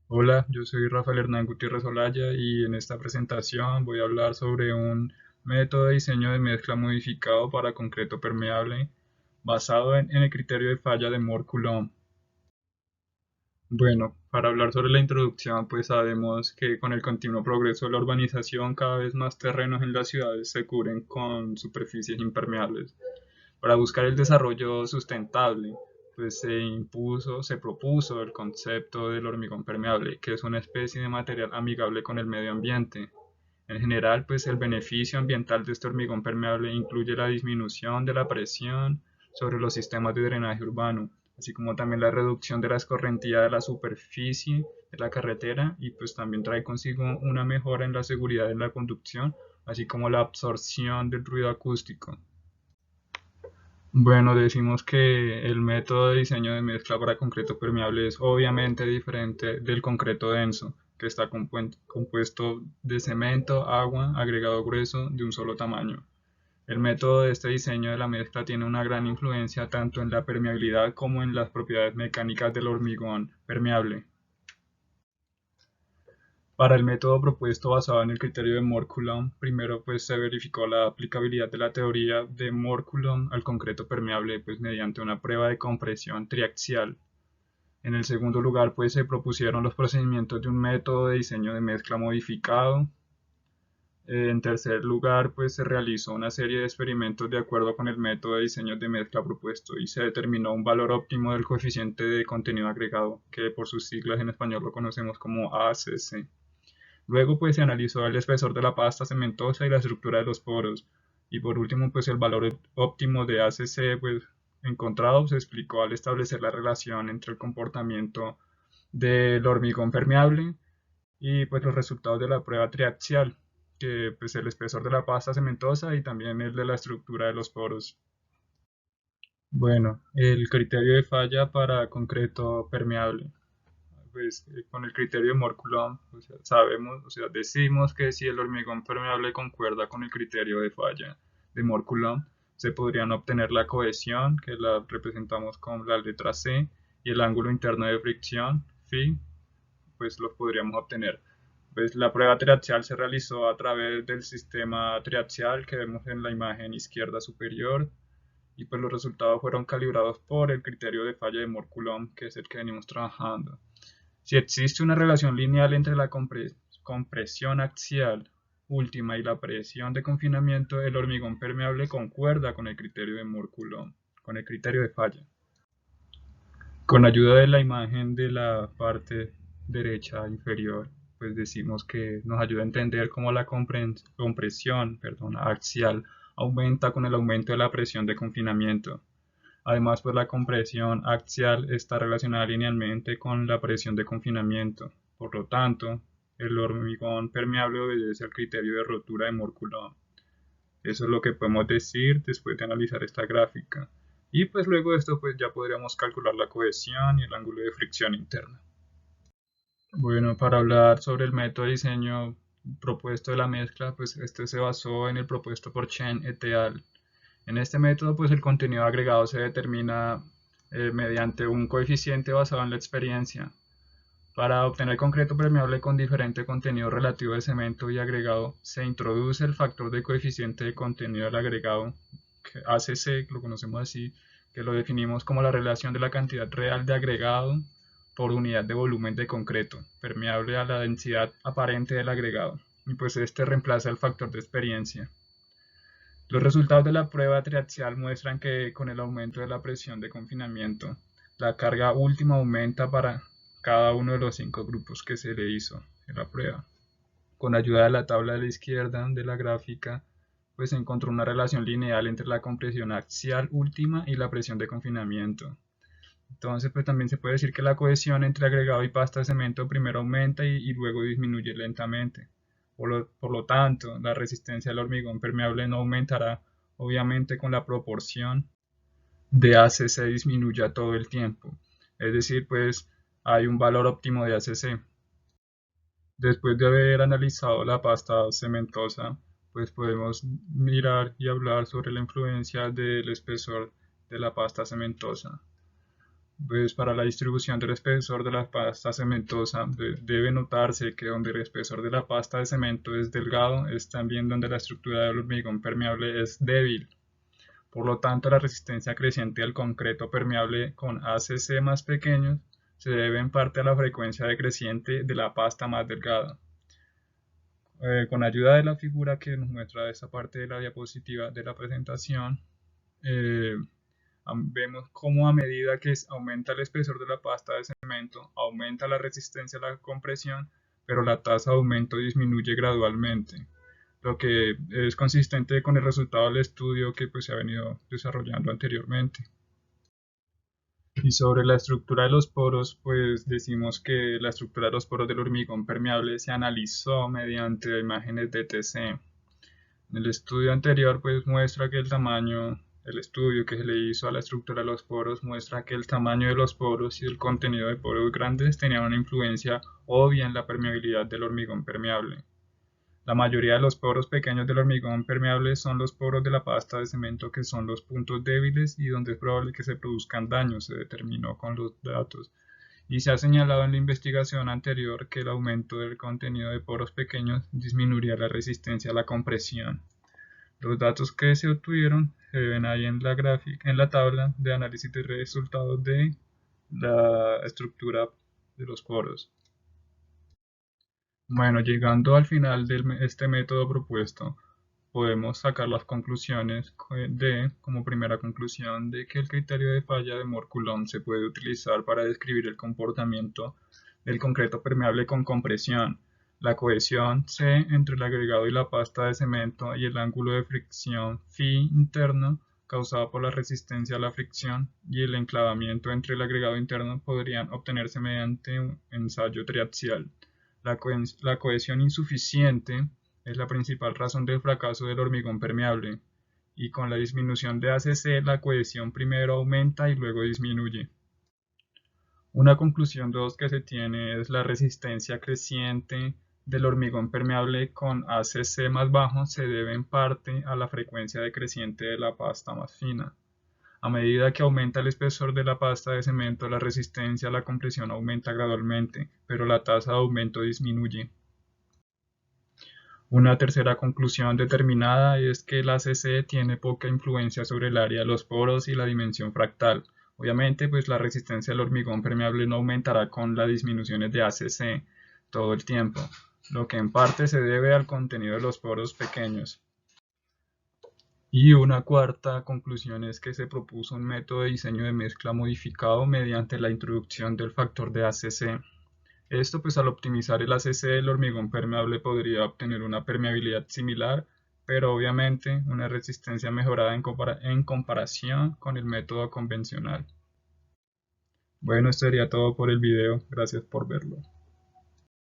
Hola, yo soy Rafael Hernán Gutiérrez Olaya y en esta presentación voy a hablar sobre un método de diseño de mezcla modificado para concreto permeable basado en el criterio de falla de Moore-Coulomb. Bueno, para hablar sobre la introducción, pues sabemos que con el continuo progreso de la urbanización, cada vez más terrenos en las ciudades se cubren con superficies impermeables. Para buscar el desarrollo sustentable, pues se propuso el concepto del hormigón permeable, que es una especie de material amigable con el medio ambiente. En general, pues el beneficio ambiental de este hormigón permeable incluye la disminución de la presión sobre los sistemas de drenaje urbano, así como también la reducción de la escorrentía de la superficie de la carretera y pues también trae consigo una mejora en la seguridad de la conducción, así como la absorción del ruido acústico. Bueno, decimos que el método de diseño de mezcla para concreto permeable es obviamente diferente del concreto denso, que está compuesto de cemento, agua, agregado grueso de un solo tamaño. El método de este diseño de la mezcla tiene una gran influencia tanto en la permeabilidad como en las propiedades mecánicas del hormigón permeable. Para el método propuesto basado en el criterio de Moore-Coulomb, primero pues se verificó la aplicabilidad de la teoría de Moore-Coulomb al concreto permeable pues mediante una prueba de compresión triaxial. En el segundo lugar pues se propusieron los procedimientos de un método de diseño de mezcla modificado. En tercer lugar pues se realizó una serie de experimentos de acuerdo con el método de diseño de mezcla propuesto y se determinó un valor óptimo del coeficiente de contenido agregado, que por sus siglas en español lo conocemos como ACC. Luego pues se analizó el espesor de la pasta cementosa y la estructura de los poros. Y por último pues el valor óptimo de ACC pues encontrado se explicó al establecer la relación entre el comportamiento del hormigón permeable y pues los resultados de la prueba triaxial, que pues el espesor de la pasta cementosa y también el de la estructura de los poros. Bueno, el criterio de falla para concreto permeable. Pues con el criterio de Moore-Coulomb, o sea, sabemos, o sea, decimos que si el hormigón permeable concuerda con el criterio de falla de Moore-Coulomb, se podrían obtener la cohesión, que la representamos con la letra C, y el ángulo interno de fricción, phi, pues los podríamos obtener. Pues la prueba triaxial se realizó a través del sistema triaxial que vemos en la imagen izquierda superior y pues los resultados fueron calibrados por el criterio de falla de Moore-Coulomb, que es el que venimos trabajando. Si existe una relación lineal entre la compresión axial última y la presión de confinamiento, el hormigón permeable concuerda con el criterio de Moore-Coulomb, con el criterio de falla. Con ayuda de la imagen de la parte derecha inferior, pues decimos que nos ayuda a entender cómo la compresión, axial aumenta con el aumento de la presión de confinamiento. Además, pues la compresión axial está relacionada linealmente con la presión de confinamiento. Por lo tanto, el hormigón permeable obedece al criterio de rotura de Moore-Coulomb. Eso es lo que podemos decir después de analizar esta gráfica. Y pues luego de esto pues ya podríamos calcular la cohesión y el ángulo de fricción interna. Bueno, para hablar sobre el método de diseño propuesto de la mezcla, pues este se basó en el propuesto por Chen et al. En este método, pues el contenido agregado se determina mediante un coeficiente basado en la experiencia. Para obtener concreto permeable con diferente contenido relativo de cemento y agregado, se introduce el factor de coeficiente de contenido del agregado, que ACC, lo conocemos así, que lo definimos como la relación de la cantidad real de agregado por unidad de volumen de concreto, permeable a la densidad aparente del agregado. Y pues este reemplaza el factor de experiencia. Los resultados de la prueba triaxial muestran que con el aumento de la presión de confinamiento, la carga última aumenta para cada uno de los 5 grupos que se le hizo en la prueba. Con ayuda de la tabla de la izquierda de la gráfica, pues se encontró una relación lineal entre la compresión axial última y la presión de confinamiento. Entonces, pues también se puede decir que la cohesión entre agregado y pasta de cemento primero aumenta y luego disminuye lentamente. Por lo tanto, la resistencia al hormigón permeable no aumentará, obviamente, con la proporción de ACC disminuya todo el tiempo. Es decir, pues hay un valor óptimo de ACC. Después de haber analizado la pasta cementosa, pues podemos mirar y hablar sobre la influencia del espesor de la pasta cementosa. Pues para la distribución del espesor de la pasta cementosa debe notarse que donde el espesor de la pasta de cemento es delgado es también donde la estructura del hormigón permeable es débil. Por lo tanto, la resistencia creciente al concreto permeable con ACC más pequeños se debe en parte a la frecuencia decreciente de la pasta más delgada. Con ayuda de la figura que nos muestra esta parte de la diapositiva de la presentación, eh, vemos cómo a medida que aumenta el espesor de la pasta de cemento, aumenta la resistencia a la compresión, pero la tasa de aumento disminuye gradualmente, lo que es consistente con el resultado del estudio que pues, se ha venido desarrollando anteriormente. Y sobre la estructura de los poros, pues decimos que la estructura de los poros del hormigón permeable se analizó mediante imágenes de TC. El estudio anterior pues muestra que el estudio que se le hizo a la estructura de los poros muestra que el tamaño de los poros y el contenido de poros grandes tenían una influencia obvia en la permeabilidad del hormigón permeable. La mayoría de los poros pequeños del hormigón permeable son los poros de la pasta de cemento que son los puntos débiles y donde es probable que se produzcan daños, se determinó con los datos. Y se ha señalado en la investigación anterior que el aumento del contenido de poros pequeños disminuiría la resistencia a la compresión. Los datos que se obtuvieron se ven ahí en la gráfica, en la tabla de análisis de resultados de la estructura de los poros. Bueno, llegando al final de este método propuesto, podemos sacar las conclusiones como primera conclusión, de que el criterio de falla de Moore-Coulomb se puede utilizar para describir el comportamiento del concreto permeable con compresión, la cohesión C entre el agregado y la pasta de cemento y el ángulo de fricción phi interno causado por la resistencia a la fricción y el enclavamiento entre el agregado interno podrían obtenerse mediante un ensayo triaxial. La cohesión insuficiente es la principal razón del fracaso del hormigón permeable, y con la disminución de ACC la cohesión primero aumenta y luego disminuye. Una conclusión 2 que se tiene es la resistencia creciente del hormigón permeable con ACC más bajo se debe en parte a la frecuencia decreciente de la pasta más fina. A medida que aumenta el espesor de la pasta de cemento, la resistencia a la compresión aumenta gradualmente, pero la tasa de aumento disminuye. Una tercera conclusión determinada es que el ACC tiene poca influencia sobre el área de los poros y la dimensión fractal. Obviamente, pues la resistencia al hormigón permeable no aumentará con las disminuciones de ACC todo el tiempo, lo que en parte se debe al contenido de los poros pequeños. Y una cuarta conclusión es que se propuso un método de diseño de mezcla modificado mediante la introducción del factor de ACC. Esto pues al optimizar el ACC del hormigón permeable podría obtener una permeabilidad similar, pero obviamente una resistencia mejorada en comparación con el método convencional. Bueno, esto sería todo por el video. Gracias por verlo.